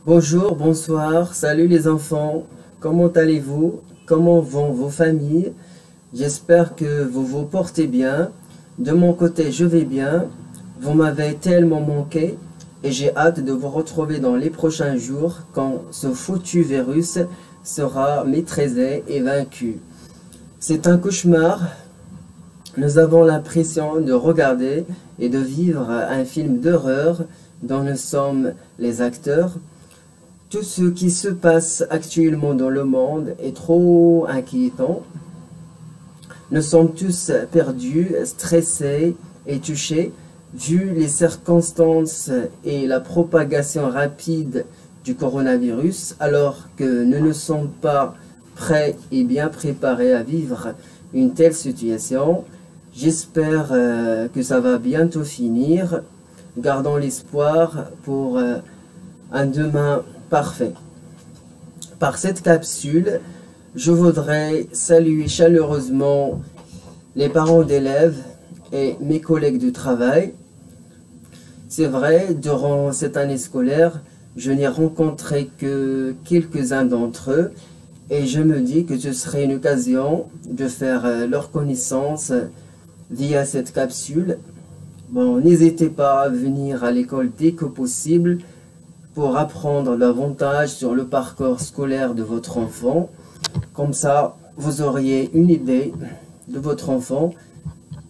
Bonjour, bonsoir, salut les enfants, comment allez-vous? Comment vont vos familles? J'espère que vous vous portez bien. De mon côté, je vais bien. Vous m'avez tellement manqué et j'ai hâte de vous retrouver dans les prochains jours quand ce foutu virus sera maîtrisé et vaincu. C'est un cauchemar. Nous avons l'impression de regarder et de vivre un film d'horreur dont nous sommes les acteurs. Tout ce qui se passe actuellement dans le monde est trop inquiétant. Nous sommes tous perdus, stressés et touchés, vu les circonstances et la propagation rapide du coronavirus, alors que nous ne sommes pas prêts et bien préparés à vivre une telle situation. J'espère que ça va bientôt finir. Gardons l'espoir pour un demain parfait. Par cette capsule, je voudrais saluer chaleureusement les parents d'élèves et mes collègues de travail. C'est vrai, durant cette année scolaire, je n'ai rencontré que quelques-uns d'entre eux et je me dis que ce serait une occasion de faire leur connaissance via cette capsule. Bon, n'hésitez pas à venir à l'école dès que possible pour apprendre davantage sur le parcours scolaire de votre enfant. Comme ça, vous auriez une idée de votre enfant.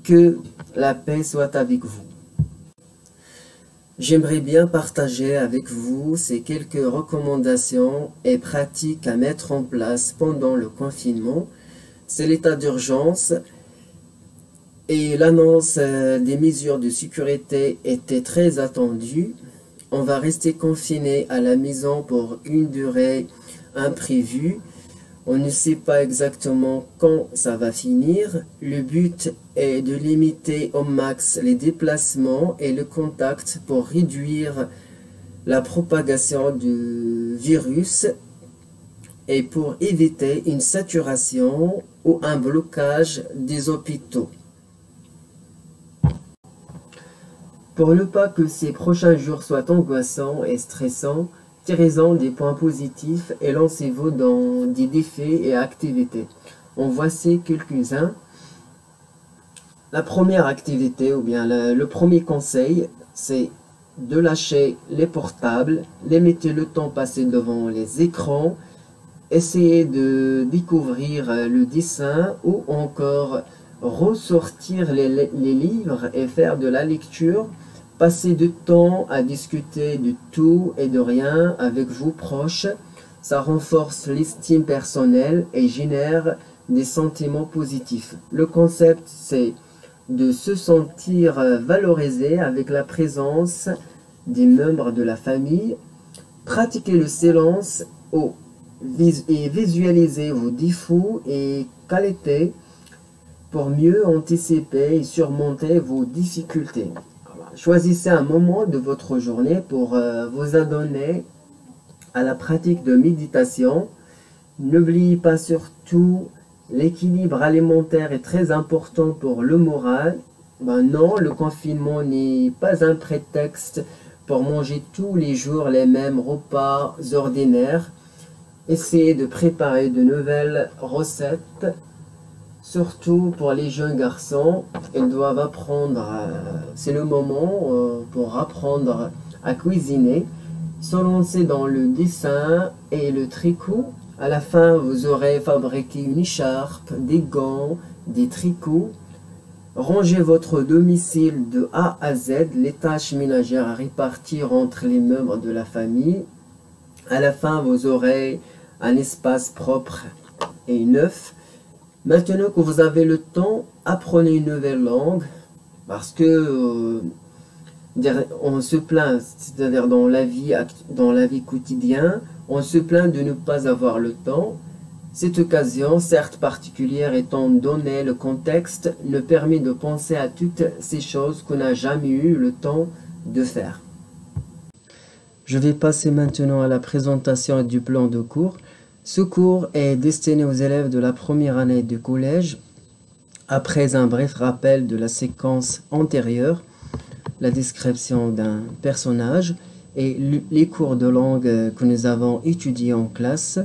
Que la paix soit avec vous. J'aimerais bien partager avec vous ces quelques recommandations et pratiques à mettre en place pendant le confinement. C'est l'état d'urgence et l'annonce des mesures de sécurité était très attendue. On va rester confiné à la maison pour une durée imprévue. On ne sait pas exactement quand ça va finir. Le but est de limiter au max les déplacements et le contact pour réduire la propagation du virus et pour éviter une saturation ou un blocage des hôpitaux. Pour ne pas que ces prochains jours soient angoissants et stressants, tirez-en des points positifs et lancez-vous dans des défis et activités. En voici quelques-uns. La première activité ou bien le premier conseil, c'est de lâcher les portables, limiter le temps passé devant les écrans, essayer de découvrir le dessin ou encore ressortir les livres et faire de la lecture. Passer du temps à discuter de tout et de rien avec vos proches, ça renforce l'estime personnelle et génère des sentiments positifs. Le concept, c'est de se sentir valorisé avec la présence des membres de la famille. Pratiquer le silence et visualiser vos défauts et qualités pour mieux anticiper et surmonter vos difficultés. Choisissez un moment de votre journée pour vous adonner à la pratique de méditation. N'oubliez pas surtout, l'équilibre alimentaire est très important pour le moral. Non, le confinement n'est pas un prétexte pour manger tous les jours les mêmes repas ordinaires. Essayez de préparer de nouvelles recettes. Surtout pour les jeunes garçons, ils doivent apprendre, c'est le moment pour apprendre à cuisiner, se lancer dans le dessin et le tricot. À la fin, vous aurez fabriqué une écharpe, des gants, des tricots. Rangez votre domicile de A à Z, les tâches ménagères à répartir entre les membres de la famille. À la fin, vous aurez un espace propre et neuf. Maintenant que vous avez le temps, apprenez une nouvelle langue parce que on se plaint, c'est-à-dire dans la vie quotidienne, on se plaint de ne pas avoir le temps. Cette occasion, certes particulière étant donné le contexte, nous permet de penser à toutes ces choses qu'on n'a jamais eu le temps de faire. Je vais passer maintenant à la présentation du plan de cours. Ce cours est destiné aux élèves de la première année du collège. Après un bref rappel de la séquence antérieure, la description d'un personnage et les cours de langue que nous avons étudiés en classe.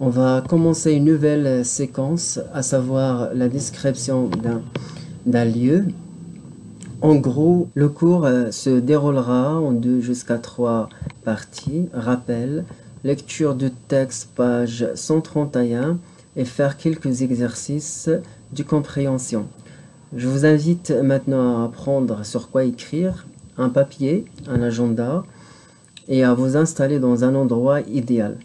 On va commencer une nouvelle séquence, à savoir la description d'un lieu. En gros, le cours se déroulera en 2 jusqu'à 3 parties. Rappel, lecture de texte, page 131 et faire quelques exercices de compréhension. Je vous invite maintenant à apprendre sur quoi écrire, un papier, un agenda et à vous installer dans un endroit idéal.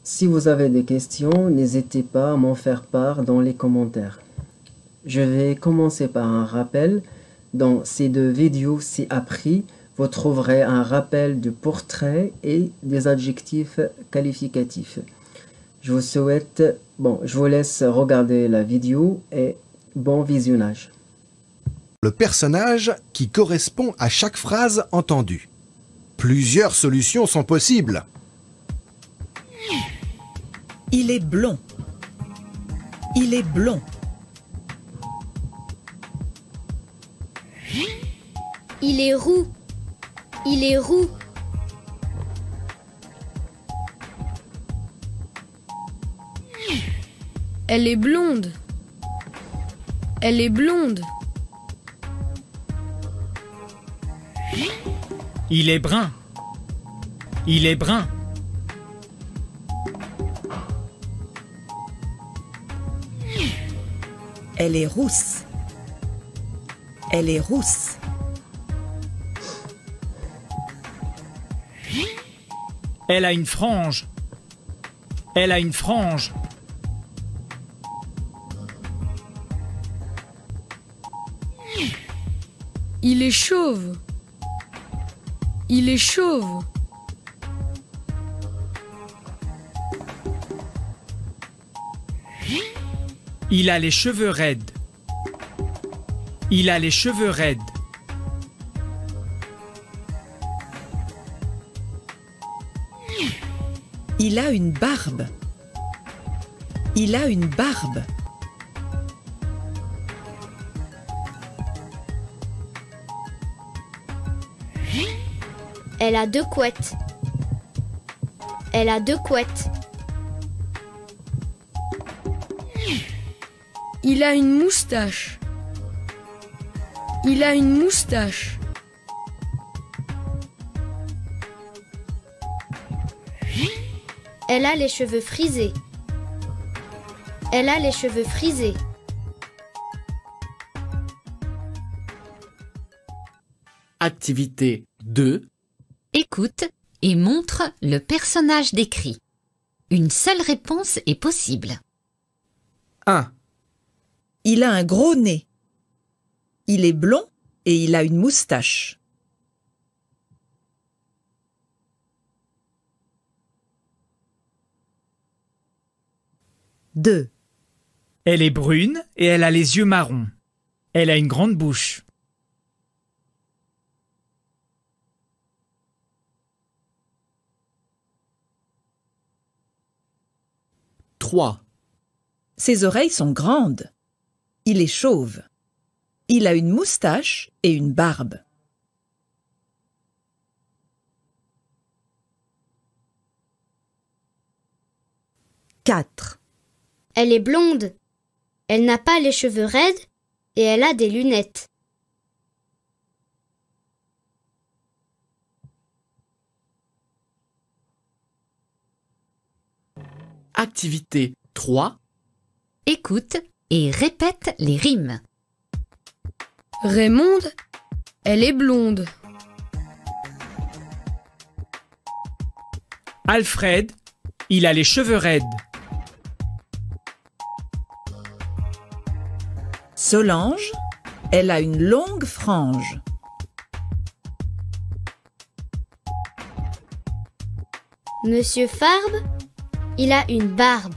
Si vous avez des questions, n'hésitez pas à m'en faire part dans les commentaires. Je vais commencer par un rappel. Dans ces 2 vidéos ci-après, vous trouverez un rappel de portraits et des adjectifs qualificatifs. Je vous laisse regarder la vidéo et bon visionnage. Le personnage qui correspond à chaque phrase entendue. Plusieurs solutions sont possibles. Il est blond. Il est blond. Il est roux. Il est roux. Elle est blonde. Elle est blonde. Il est brun. Il est brun. Elle est rousse. Elle est rousse. Elle a une frange. Elle a une frange. Il est chauve. Il est chauve. Il a les cheveux raides. Il a les cheveux raides. Il a une barbe. Il a une barbe. Elle a 2 couettes. Elle a 2 couettes. Il a une moustache. Il a une moustache. Elle a les cheveux frisés. Elle a les cheveux frisés. Activité 2. Écoute et montre le personnage décrit. Une seule réponse est possible. 1. Il a un gros nez. Il est blond et il a une moustache. 2. Elle est brune et elle a les yeux marrons. Elle a une grande bouche. 3. Ses oreilles sont grandes. Il est chauve. Il a une moustache et une barbe. 4. Elle est blonde. Elle n'a pas les cheveux raides et elle a des lunettes. 'Activité 3. Écoute et répète les rimes. Raymonde, elle est blonde. Alfred, il a les cheveux raides. Solange, elle a une longue frange. Monsieur Farbe, il a une barbe.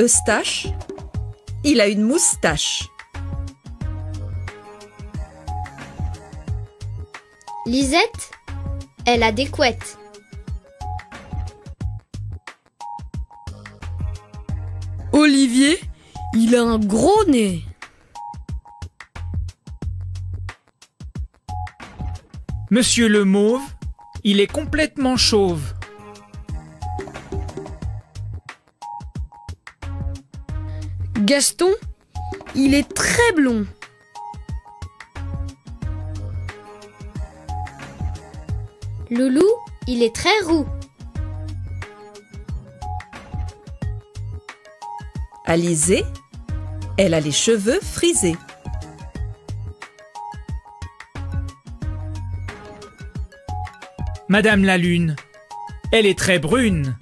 Eustache, il a une moustache. Lisette, elle a des couettes. Olivier, il a un gros nez. Monsieur le Mauve, il est complètement chauve. Gaston, il est très blond. Loulou, il est très roux. Alizée, elle a les cheveux frisés. Madame la Lune, elle est très brune.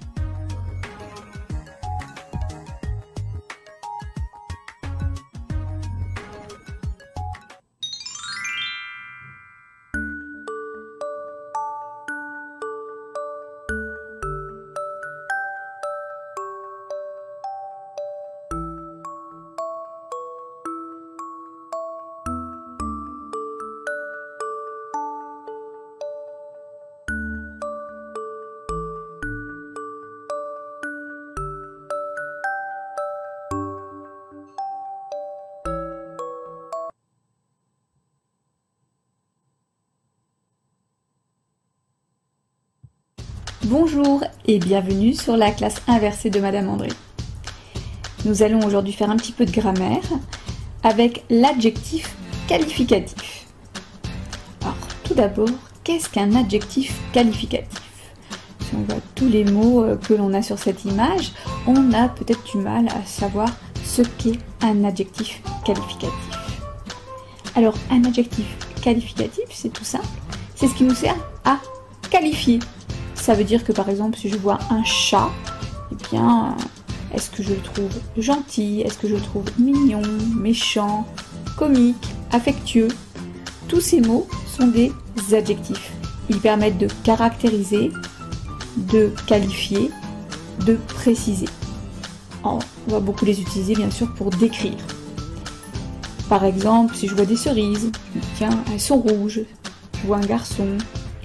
Bonjour et bienvenue sur la classe inversée de Madame André. Nous allons aujourd'hui faire un petit peu de grammaire avec l'adjectif qualificatif. Alors tout d'abord, qu'est-ce qu'un adjectif qualificatif? Si on voit tous les mots que l'on a sur cette image, on a peut-être du mal à savoir ce qu'est un adjectif qualificatif. Alors un adjectif qualificatif, c'est tout simple, c'est ce qui nous sert à qualifier. Ça veut dire que par exemple, si je vois un chat, eh bien, est-ce que je le trouve gentil? Est-ce que je le trouve mignon, méchant, comique, affectueux? Tous ces mots sont des adjectifs. Ils permettent de caractériser, de qualifier, de préciser. On va beaucoup les utiliser bien sûr pour décrire. Par exemple, si je vois des cerises, je me dis, tiens, elles sont rouges. Je vois un garçon,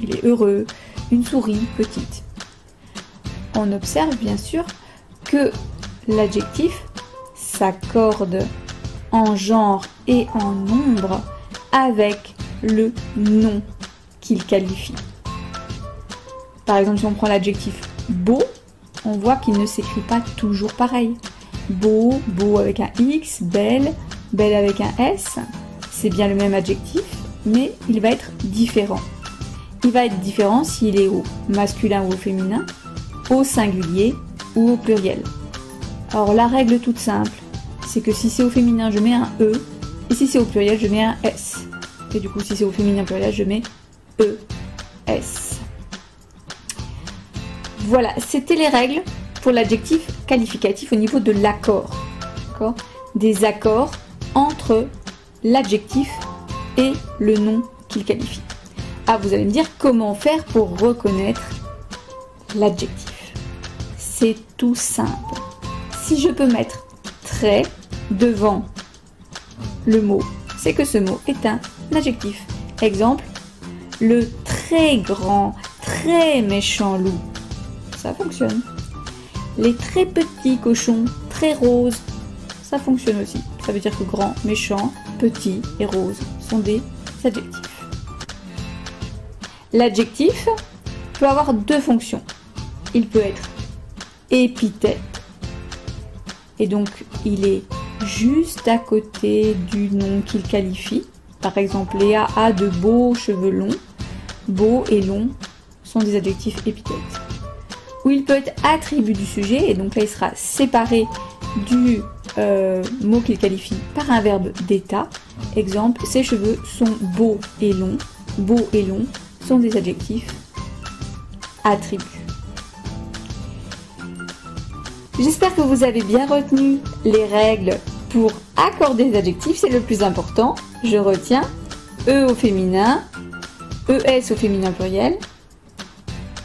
il est heureux. Une souris petite. On observe bien sûr que l'adjectif s'accorde en genre et en nombre avec le nom qu'il qualifie. Par exemple, si on prend l'adjectif beau, on voit qu'il ne s'écrit pas toujours pareil. Beau, beau avec un X, belle, belle avec un S, c'est bien le même adjectif, mais il va être différent. Il va être différent s'il est au masculin ou au féminin, au singulier ou au pluriel. Alors la règle toute simple, c'est que si c'est au féminin, je mets un E, et si c'est au pluriel, je mets un S. Et du coup, si c'est au féminin pluriel, je mets ES. Voilà, c'était les règles pour l'adjectif qualificatif au niveau de l'accord. Des accords entre l'adjectif et le nom qu'il qualifie. Ah, vous allez me dire comment faire pour reconnaître l'adjectif. C'est tout simple. Si je peux mettre très devant le mot, c'est que ce mot est un adjectif. Exemple, le très grand, très méchant loup. Ça fonctionne. Les très petits cochons, très roses. Ça fonctionne aussi. Ça veut dire que grand, méchant, petit et rose sont des adjectifs. L'adjectif peut avoir deux fonctions. Il peut être épithète, et donc il est juste à côté du nom qu'il qualifie. Par exemple, Léa a de beaux cheveux longs. Beau et long sont des adjectifs épithètes. Ou il peut être attribut du sujet, et donc là il sera séparé du mot qu'il qualifie par un verbe d'état. Exemple, ses cheveux sont beaux et longs. Beau et long sont des adjectifs attributs. J'espère que vous avez bien retenu les règles pour accorder les adjectifs, c'est le plus important. Je retiens E au féminin, ES au féminin pluriel,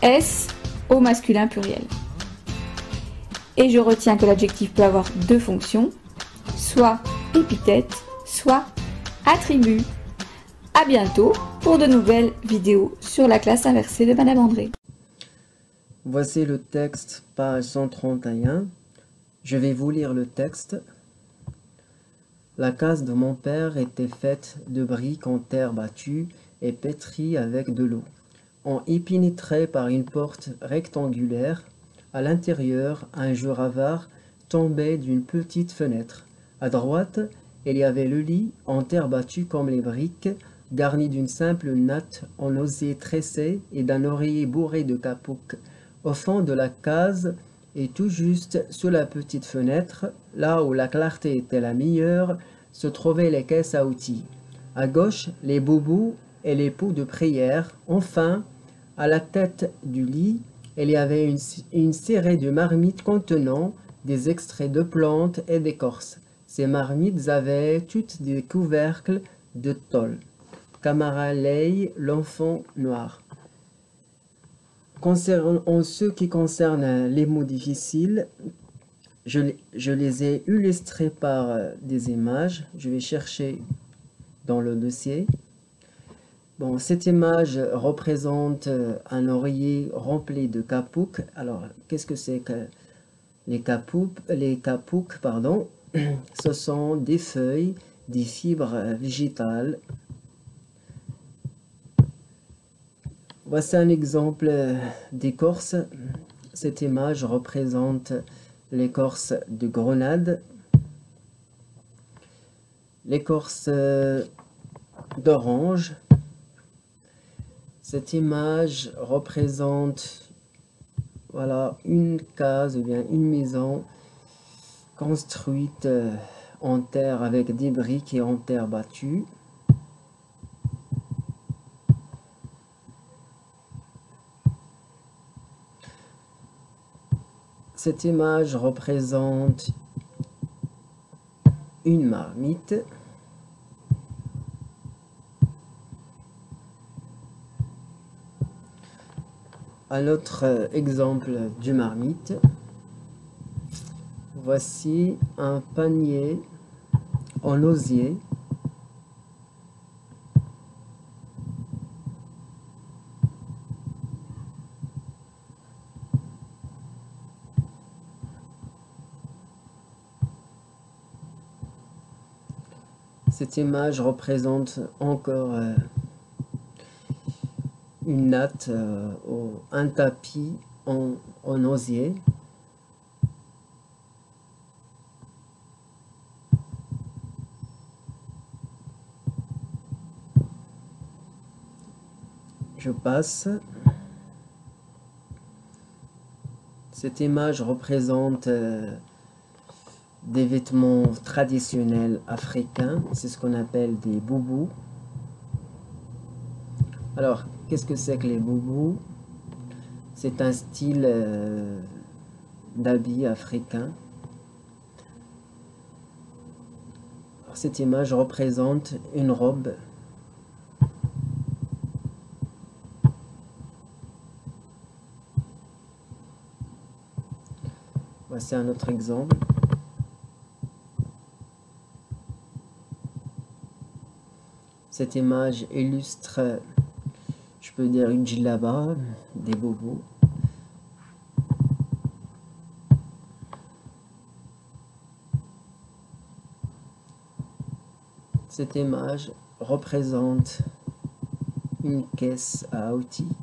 S au masculin pluriel. Et je retiens que l'adjectif peut avoir deux fonctions, soit épithète, soit attribut. À bientôt pour de nouvelles vidéos sur la classe inversée de Madame André. Voici le texte, page 131. Je vais vous lire le texte. La case de mon père était faite de briques en terre battue et pétrie avec de l'eau. On y pénétrait par une porte rectangulaire. À l'intérieur, un jour avare tombait d'une petite fenêtre. À droite, il y avait le lit en terre battue comme les briques, garni d'une simple natte en osier tressé et d'un oreiller bourré de capouc. Au fond de la case, et tout juste sous la petite fenêtre, là où la clarté était la meilleure, se trouvaient les caisses à outils. À gauche, les boubous et les pots de prière. Enfin, à la tête du lit, il y avait une série de marmites contenant des extraits de plantes et d'écorces. Ces marmites avaient toutes des couvercles de tôle. Camara Ley, l'enfant noir. En ce qui concerne les mots difficiles, je les ai illustrés par des images. Je vais chercher dans le dossier. Bon, cette image représente un oreiller rempli de capouc. Alors, qu'est-ce que c'est que les capoucs, pardon, ce sont des feuilles, des fibres végétales. Voici un exemple d'écorce. Cette image représente l'écorce de grenade, l'écorce d'orange. Cette image représente, voilà, une case ou bien une maison construite en terre avec des briques et en terre battue. Cette image représente une marmite. Un autre exemple du marmite. Voici un panier en osier. Cette image représente encore une natte, un tapis en osier. Je passe. Cette image représente des vêtements traditionnels africains. C'est ce qu'on appelle des boubous. Alors, qu'est-ce que c'est que les boubous? C'est un style d'habit africain. Alors, cette image représente une robe. Voici un autre exemple. Cette image illustre, je peux dire, une djellaba, des boubous. Cette image représente une caisse à outils.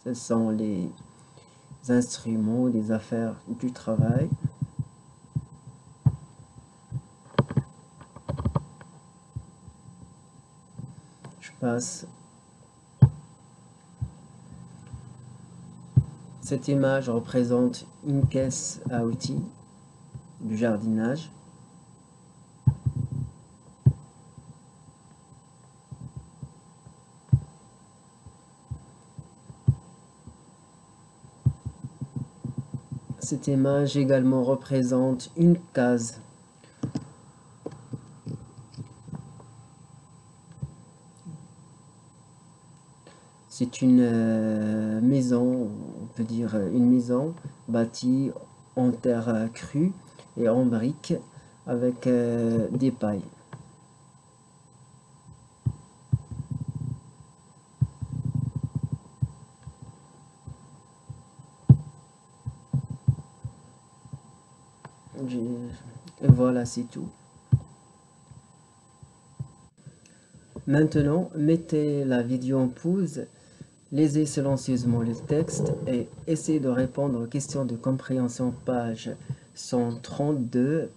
Ce sont les instruments, les affaires du travail. Je passe. Cette image représente une caisse à outils du jardinage. Cette image également représente une case. C'est une maison, on peut dire une maison bâtie en terre crue et en briques avec des pailles. Et voilà, c'est tout. Maintenant, mettez la vidéo en pause, lisez silencieusement le texte et essayez de répondre aux questions de compréhension page 132.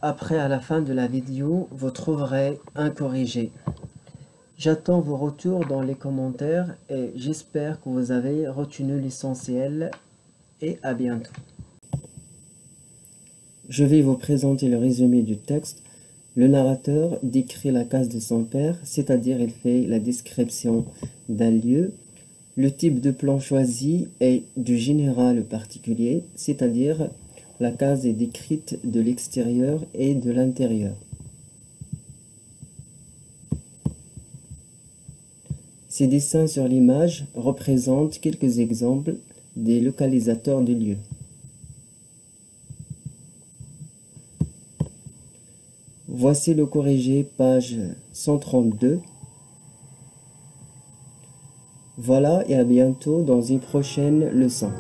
Après, à la fin de la vidéo, vous trouverez un corrigé. J'attends vos retours dans les commentaires et j'espère que vous avez retenu l'essentiel et à bientôt. Je vais vous présenter le résumé du texte. Le narrateur décrit la case de son père, c'est-à-dire il fait la description d'un lieu. Le type de plan choisi est du général au particulier, c'est-à-dire la case est décrite de l'extérieur et de l'intérieur. Ces dessins sur l'image représentent quelques exemples des localisateurs de lieux. Voici le corrigé, page 132. Voilà et à bientôt dans une prochaine leçon.